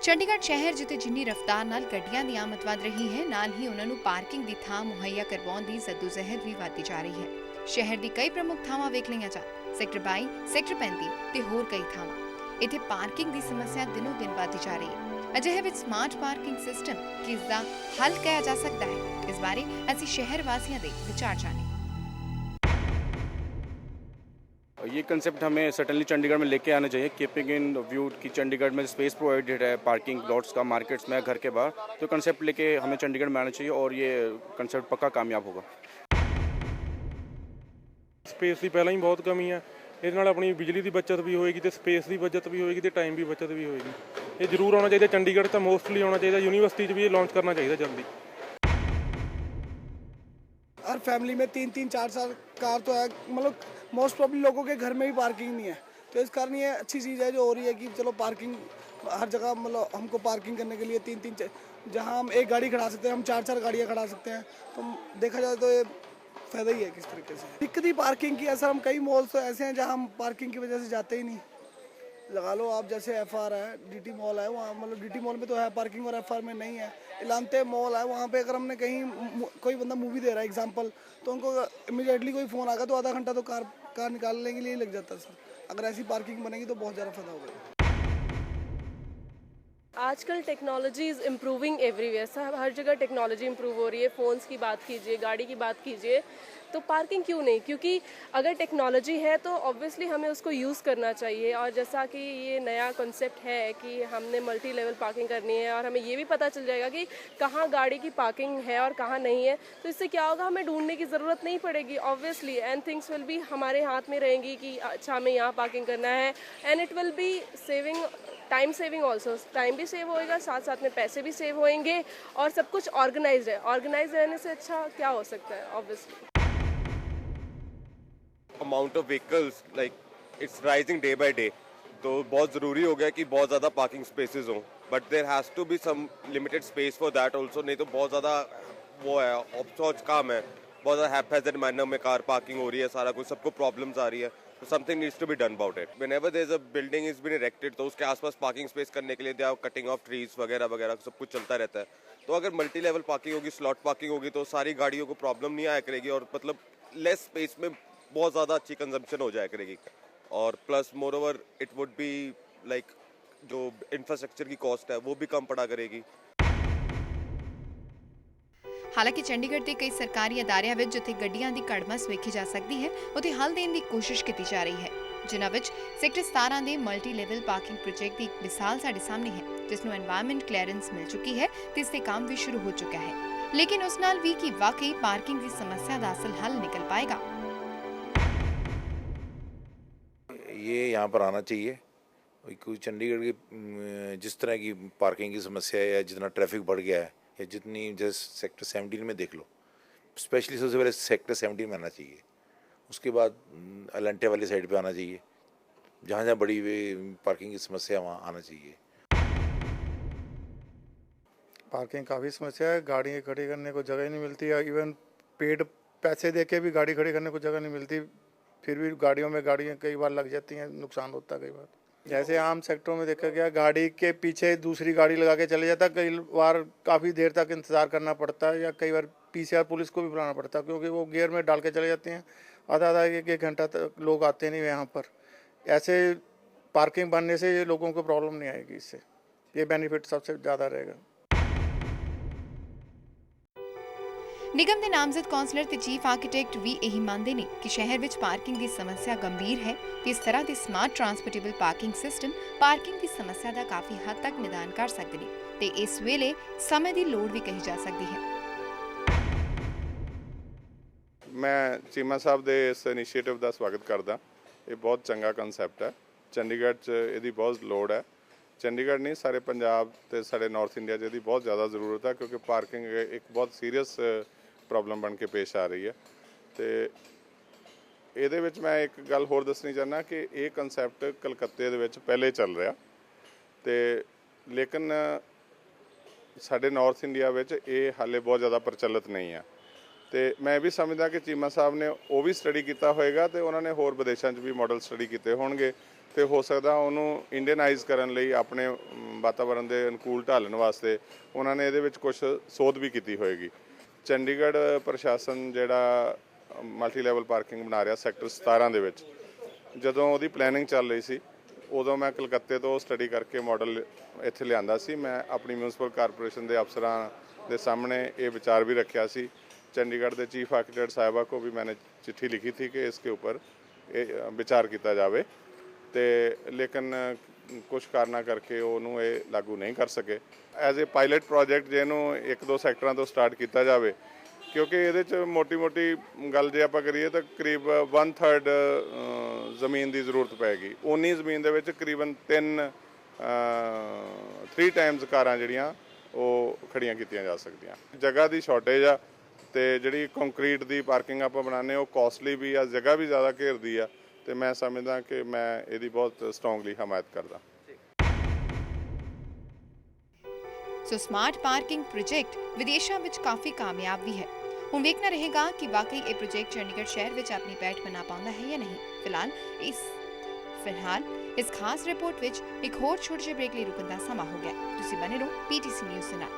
ਚੰਡੀਗੜ੍ਹ ਸ਼ਹਿਰ ਜਿੱਥੇ ਜਿੰਨੀ ਰਫ਼ਤਾਰ ਨਾਲ ਗੱਡੀਆਂ ਦੀ ਆਮਦ ਵਧ ਰਹੀ ਹੈ, ਨਾਲ ਹੀ ਉਹਨਾਂ ਨੂੰ ਪਾਰਕਿੰਗ ਦੀ ਥਾਂ ਮੁਹੱਈਆ ਕਰਵਾਉਣ ਦੀ ਜ਼ੱਦੋ-ਜ਼ਹਿਦ ਵੀ ਵਧਦੀ ਜਾ ਰਹੀ ਹੈ। ਸ਼ਹਿਰ ਦੀ ਕਈ ਪ੍ਰਮੁੱਖ ਥਾਵਾਂ ਵੇਖ ਲਈਆਂ ਜਾਣ, ਸੈਕਟਰ 22, ਸੈਕਟਰ 35 ਤੇ ਹੋਰ ਕਈ ਥਾਵਾਂ। ਇੱਥੇ ਪਾਰਕਿੰਗ ਦੀ ਸਮੱਸਿਆ ਦਿਨੋਂ ਦਿਨ ਵਧਦੀ ਜਾ ਰਹੀ ਹੈ। ਅਜਿਹੇ ਵਿੱਚ ਸਮਾਰਟ ਪਾਰਕਿੰਗ ਸਿਸਟਮ ਕਿਸ ਦਾ ਹੱਲ ਕਿਹਾ ਜਾ ਸਕਦਾ ਹੈ, ਇਸ ਬਾਰੇ ਅਸੀਂ ਸ਼ਹਿਰ ਵਾਸੀਆਂ ਦੇ ਵਿਚਾਰ ਜਾਣੇ। ये कंसेप्ट हमें सर्टनली चंडीगढ़ में लेके आना चाहिए, कीपिंग इन व्यू कि चंडीगढ़ में स्पेस प्रोवाइडेड है पार्किंग लॉट्स का मार्केट्स में घर के बाहर, तो कंसेप्ट लेके हमें चंडीगढ़ में आना चाहिए और ये कंसेप्ट पक्का कामयाब होगा। ਸਪੇਸ ਦੀ ਪਹਿਲਾਂ ਹੀ ਬਹੁਤ ਕਮੀ ਹੈ। ਇਹਦੇ ਨਾਲ ਆਪਣੀ ਬਿਜਲੀ ਦੀ ਬਚਤ ਵੀ ਹੋਏਗੀ ਤੇ ਸਪੇਸ ਦੀ ਬਚਤ ਵੀ ਹੋਏਗੀ ਤੇ ਟਾਈਮ ਦੀ ਬਚਤ ਵੀ ਹੋਏਗੀ। ਇਹ ਜ਼ਰੂਰ ਆਉਣਾ ਚਾਹੀਦਾ ਚੰਡੀਗੜ੍ਹ, ਤਾਂ ਮੋਸਟਲੀ ਆਉਣਾ ਚਾਹੀਦਾ। यूनिवर्सिटी 'ਚ भी ये लॉन्च करना चाहिए जल्दी। हर फैमिली में 3-4 कार तो है, मतलब मोस्ट प्रॉब्ली लोगों के घर में भी पार्किंग नहीं है, तो इस कारण ये अच्छी चीज़ है जो हो रही है कि चलो पार्किंग हर जगह, मतलब हमको पार्किंग करने के लिए 3-3 जहाँ हम एक गाड़ी खड़ा सकते हैं हम 4-4 गाड़ियाँ खड़ा सकते हैं, तो देखा जाए तो ये फ़ायदा ही है किस तरीके से। दिक्कत ही पार्किंग की है सर। हम कई मॉल्स तो ऐसे हैं जहाँ हम पार्किंग की वजह से जाते ही नहीं। लगा लो आप, जैसे FR है, DT मॉल है, वहाँ मतलब DT मॉल में तो है पार्किंग और FR में नहीं है। इलांते मॉल है, वहाँ पे अगर हमने कहीं कोई बंदा मूवी दे रहा है एग्जांपल, तो उनको इमीडिएटली कोई फ़ोन आएगा तो आधा घंटा तो कार निकालने के लिए लग जाता है सर। अगर ऐसी पार्किंग बनेगी तो बहुत ज़्यादा फ़ायदा होगा। आजकल टेक्नोलॉजी इज़ इम्प्रूविंग एवरीवेयर। सब हर जगह टेक्नोलॉजी इम्प्रूव हो रही है। फ़ोन्स की बात कीजिए, गाड़ी की बात कीजिए, तो पार्किंग क्यों नहीं? क्योंकि अगर टेक्नोलॉजी है तो ऑब्वियसली हमें उसको यूज़ करना चाहिए। और जैसा कि ये नया कॉन्सेप्ट है कि हमने मल्टी लेवल पार्किंग करनी है और हमें ये भी पता चल जाएगा कि कहाँ गाड़ी की पार्किंग है और कहाँ नहीं है, तो इससे क्या होगा, हमें ढूंढने की ज़रूरत नहीं पड़ेगी obviously, and things will be हमारे हाथ में रहेंगी कि अच्छा हमें यहाँ पार्किंग करना है, and it will be saving time saving also. Time भी सेव होएगा, साथ साथ में पैसे भी सेव होएंगे और सब कुछ ऑर्गेनाइज है। ऑर्गेनाइज रहने से अच्छा क्या हो सकता है obviously. Amount of vehicles like it's rising day by day, तो बहुत ज़रूरी हो गया कि बहुत ज़्यादा पार्किंग स्पेसेस हों, but there has to be some limited space for that also. नहीं तो बहुत ज़्यादा वो है, ऑब्सॉर्च काम है, बहुत ज़्यादा हैपहैज़र्ड मैनर में कार पार्किंग हो रही है, सारा कुछ सबको प्रॉब्लम्स आ रही है, तो something needs to be done about it. Whenever there is a building is been erected, तो उसके आसपास पार्किंग स्पेस करने के लिए they are cutting of trees वगैरह वगैरह सब कुछ चलता रहता है। तो अगर मल्टी लेवल पार्किंग होगी, स्लॉट पार्किंग होगी, तो सारी गाड़ियों को प्रॉब्लम नहीं आया करेगी और मतलब लेस स्पेस में बहुत ज़्यादा अच्छी कंजम्पशन हो जाया करेगी। और plus more over it would be like जो इंफ्रास्ट्रक्चर की कॉस्ट है वो भी कम पड़ा करेगी। ਹਾਲਾਂਕਿ ਚੰਡੀਗੜ੍ਹ ਦੇ ਕਈ ਸਰਕਾਰੀ ਅਦਾਰਿਆਂ ਵਿੱਚ ਜਿੱਥੇ ਗੱਡੀਆਂ ਦੀ ਘੜਮਸ ਵੇਖੀ ਜਾ ਸਕਦੀ ਹੈ, ਉੱਥੇ ਹੱਲ ਦੇਣ ਦੀ ਕੋਸ਼ਿਸ਼ ਕੀਤੀ ਜਾ ਰਹੀ ਹੈ, ਜਿਨ੍ਹਾਂ ਵਿੱਚ ਸੈਕਟਰ 17 ਦੇ ਮਲਟੀ ਲੈਵਲ ਪਾਰਕਿੰਗ ਪ੍ਰੋਜੈਕਟ ਦੀ ਇੱਕ ਮਿਸਾਲ ਸਾਡੇ ਸਾਹਮਣੇ ਹੈ, ਜਿਸ ਨੂੰ এনवायरमेंट ਕਲੀਅਰੈਂਸ ਮਿਲ ਚੁੱਕੀ ਹੈ ਤੇ ਇਸ ਤੇ ਕੰਮ ਵੀ ਸ਼ੁਰੂ ਹੋ ਚੁੱਕਾ ਹੈ। ਲੇਕਿਨ ਉਸ ਨਾਲ ਵੀ ਕਿ ਵਾਕਈ ਪਾਰਕਿੰਗ ਦੀ ਸਮੱਸਿਆ ਦਾ ਅਸਲ ਹੱਲ ਨਿਕਲ ਪਾਏਗਾ। ये यहाँ पर आना चाहिए। कोई चंडीगढ़ की जिस तरह की पार्किंग की समस्या है या जितना ट्रैफिक बढ़ गया है या जितनी जैसे सेक्टर 17 में देख लो, स्पेशली सबसे पहले सेक्टर 17 में आना चाहिए। उसके बाद एलेंटे वाली साइड पे आना चाहिए, जहाँ जहाँ बड़ी पार्किंग की समस्या है वहाँ आना चाहिए। पार्किंग काफ़ी समस्या है, गाड़ी खड़ी करने को जगह ही नहीं मिलती है। इवन पेड पैसे दे के भी गाड़ी खड़ी करने को जगह नहीं मिलती, फिर भी गाड़ियाँ कई बार लग जाती हैं, नुकसान होता है कई बार। जैसे आम सेक्टरों में देखा गया, गाड़ी के पीछे दूसरी गाड़ी लगा के चले जाता, कई बार काफ़ी देर तक इंतज़ार करना पड़ता है या कई बार PCR पुलिस को भी बुलाना पड़ता है, क्योंकि वो गियर में डाल के चले जाते हैं। आधा एक घंटा तक लोग आते नहीं यहाँ पर। ऐसे पार्किंग बनने से ये लोगों को प्रॉब्लम नहीं आएगी, इससे ये बेनिफिट सबसे ज़्यादा रहेगा। ਨਿਗਮ ਦੇ ਨਾਮਜ਼ਦ ਕੌਂਸਲਰ ਤੇ ਚੀਫ ਆਰਕੀਟੈਕਟ ਵੀ ਇਹੀ ਮੰਨਦੇ ਨੇ ਕਿ ਸ਼ਹਿਰ ਵਿੱਚ ਪਾਰਕਿੰਗ ਦੀ ਸਮੱਸਿਆ ਗੰਭੀਰ ਹੈ ਤੇ ਇਸ ਤਰ੍ਹਾਂ ਦੇ ਸਮਾਰਟ ਟਰਾਂਸਪੋਰਟੇਬਲ ਪਾਰਕਿੰਗ ਸਿਸਟਮ ਪਾਰਕਿੰਗ ਦੀ ਸਮੱਸਿਆ ਦਾ ਕਾਫੀ ਹੱਦ ਤੱਕ ਨਿਦਾਨ ਕਰ ਸਕਦੇ ਨੇ ਤੇ ਇਸ ਵੇਲੇ ਸਮੇਂ ਦੀ ਲੋੜ ਵੀ ਕਹੀ ਜਾ ਸਕਦੀ ਹੈ। ਮੈਂ ਚੀਮਾ ਸਾਹਿਬ ਦੇ ਇਸ ਇਨੀਸ਼ੀਏਟਿਵ ਦਾ ਸਵਾਗਤ ਕਰਦਾ। ਇਹ ਬਹੁਤ ਚੰਗਾ ਕਨਸੈਪਟ ਹੈ। ਚੰਡੀਗੜ੍ਹ 'ਚ ਇਹਦੀ ਬਹੁਤ ਲੋੜ ਹੈ। ਚੰਡੀਗੜ੍ਹ ਨਹੀਂ, ਸਾਰੇ ਪੰਜਾਬ ਤੇ ਸਾਡੇ ਨਾਰਥ ਇੰਡੀਆ 'ਚ ਇਹਦੀ ਬਹੁਤ ਜ਼ਿਆਦਾ ਜ਼ਰੂਰਤ ਹੈ, ਕਿਉਂਕਿ ਪਾਰਕਿੰਗ ਇੱਕ ਬਹੁਤ ਸੀਰੀਅਸ ਪ੍ਰੋਬਲਮ ਬਣ ਕੇ ਪੇਸ਼ ਆ ਰਹੀ ਹੈ। ਅਤੇ ਇਹਦੇ ਵਿੱਚ ਮੈਂ ਇੱਕ ਗੱਲ ਹੋਰ ਦੱਸਣੀ ਚਾਹੁੰਦਾ ਕਿ ਇਹ ਕਨਸੈਪਟ ਕਲਕੱਤੇ ਦੇ ਵਿੱਚ ਪਹਿਲੇ ਚੱਲ ਰਿਹਾ, ਅਤੇ ਲੇਕਿਨ ਸਾਡੇ ਨਾਰਥ ਇੰਡੀਆ ਵਿੱਚ ਇਹ ਹਾਲੇ ਬਹੁਤ ਜ਼ਿਆਦਾ ਪ੍ਰਚਲਿਤ ਨਹੀਂ ਹੈ। ਤੇ ਮੈਂ ਵੀ ਸਮਝਦਾ ਕਿ ਚੀਮਾ ਸਾਹਿਬ ਨੇ ਉਹ ਵੀ ਸਟੱਡੀ ਕੀਤਾ ਹੋਏਗਾ ਤੇ ਉਹਨਾਂ ਨੇ ਹੋਰ ਵਿਦੇਸ਼ਾਂ 'ਚ ਵੀ ਮਾਡਲ ਸਟੱਡੀ ਕੀਤੇ ਹੋਣਗੇ ਤੇ ਹੋ ਸਕਦਾ ਉਹਨੂੰ ਇੰਡੀਅਨਾਈਜ਼ ਕਰਨ ਲਈ ਆਪਣੇ ਵਾਤਾਵਰਣ ਦੇ ਅਨੁਕੂਲ ਢਾਲਣ ਵਾਸਤੇ ਉਹਨਾਂ ਨੇ ਇਹਦੇ ਵਿੱਚ ਕੁਝ ਸੋਧ ਵੀ ਕੀਤੀ ਹੋਏਗੀ। ਚੰਡੀਗੜ੍ਹ ਪ੍ਰਸ਼ਾਸਨ ਜਿਹੜਾ ਮਲਟੀ ਲੈਵਲ ਪਾਰਕਿੰਗ ਬਣਾ ਰਿਹਾ ਸੈਕਟਰ 17 ਦੇ ਵਿੱਚ, ਜਦੋਂ ਉਹਦੀ ਪਲੈਨਿੰਗ ਚੱਲ ਰਹੀ ਸੀ ਉਦੋਂ ਮੈਂ ਕਲਕੱਤੇ ਤੋਂ ਸਟੱਡੀ ਕਰਕੇ ਮਾਡਲ ਇੱਥੇ ਲਿਆਂਦਾ ਸੀ। ਮੈਂ ਆਪਣੀ ਮਿਊਨਿਸਪਲ ਕਾਰਪੋਰੇਸ਼ਨ ਦੇ ਅਫਸਰਾਂ ਦੇ ਸਾਹਮਣੇ ਇਹ ਵਿਚਾਰ ਵੀ ਰੱਖਿਆ ਸੀ। चंडीगढ़ के चीफ आर्किटेक्ट साहिबा को भी मैंने चिट्ठी लिखी थी कि इसके ऊपर विचार किया जाए, तो लेकिन कुछ कारणों करके उन्होंने ये लागू नहीं कर सके। एज ए पायलट प्रोजेक्ट जिन्हों 1-2 सैक्टरों तो स्टार्ट किया जाए, क्योंकि ये मोटी मोटी गल जे आप करिए तो करीब 1/3 जमीन की जरूरत पैगी। उन्नी जमीन के करीबन 3 टाइम्स कारां जिहड़ियां वो खड़ियां कीतियां जा सकदियां। जगह की शॉर्टेज आ ਤੇ ਜਿਹੜੀ ਕੰਕਰੀਟ ਦੀ ਪਾਰਕਿੰਗ ਆਪਾਂ ਬਣਾਉਂਦੇ ਉਹ ਕਾਸਟਲੀ ਵੀ ਆ, ਜਗ੍ਹਾ ਵੀ ਜ਼ਿਆਦਾ ਘੇਰਦੀ ਆ, ਤੇ ਮੈਂ ਸਮਝਦਾ ਕਿ ਮੈਂ ਇਹਦੀ ਬਹੁਤ ਸਟਰੋਂਗਲੀ ਹਮਾਇਤ ਕਰਦਾ। ਸੋ ਸਮਾਰਟ ਪਾਰਕਿੰਗ ਪ੍ਰੋਜੈਕਟ ਵਿਦੇਸ਼ਾਂ ਵਿੱਚ ਕਾਫੀ ਕਾਮਯਾਬ ਵੀ ਹੈ। ਹੁਣ ਵੇਖਣਾ ਰਹੇਗਾ ਕਿ ਵਾਕਈ ਇਹ ਪ੍ਰੋਜੈਕਟ ਚੰਡੀਗੜ੍ਹ ਸ਼ਹਿਰ ਵਿੱਚ ਆਪਣੀ ਪੈਠ ਬਣਾ ਪਾਉਂਦਾ ਹੈ ਜਾਂ ਨਹੀਂ। ਫਿਲਹਾਲ ਇਸ ਖਾਸ ਰਿਪੋਰਟ ਵਿੱਚ ਇੱਕ ਹੋਰ ਛੋਟੇ ਜਿਹੇ ਬ੍ਰੇਕ ਲਈ ਰੁਕਣ ਦਾ ਸਮਾਂ ਹੋ ਗਿਆ। ਤੁਸੀਂ ਬਣੇ ਰਹੋ PTC ਨਿਊਜ਼ ਦੇ ਨਾਲ।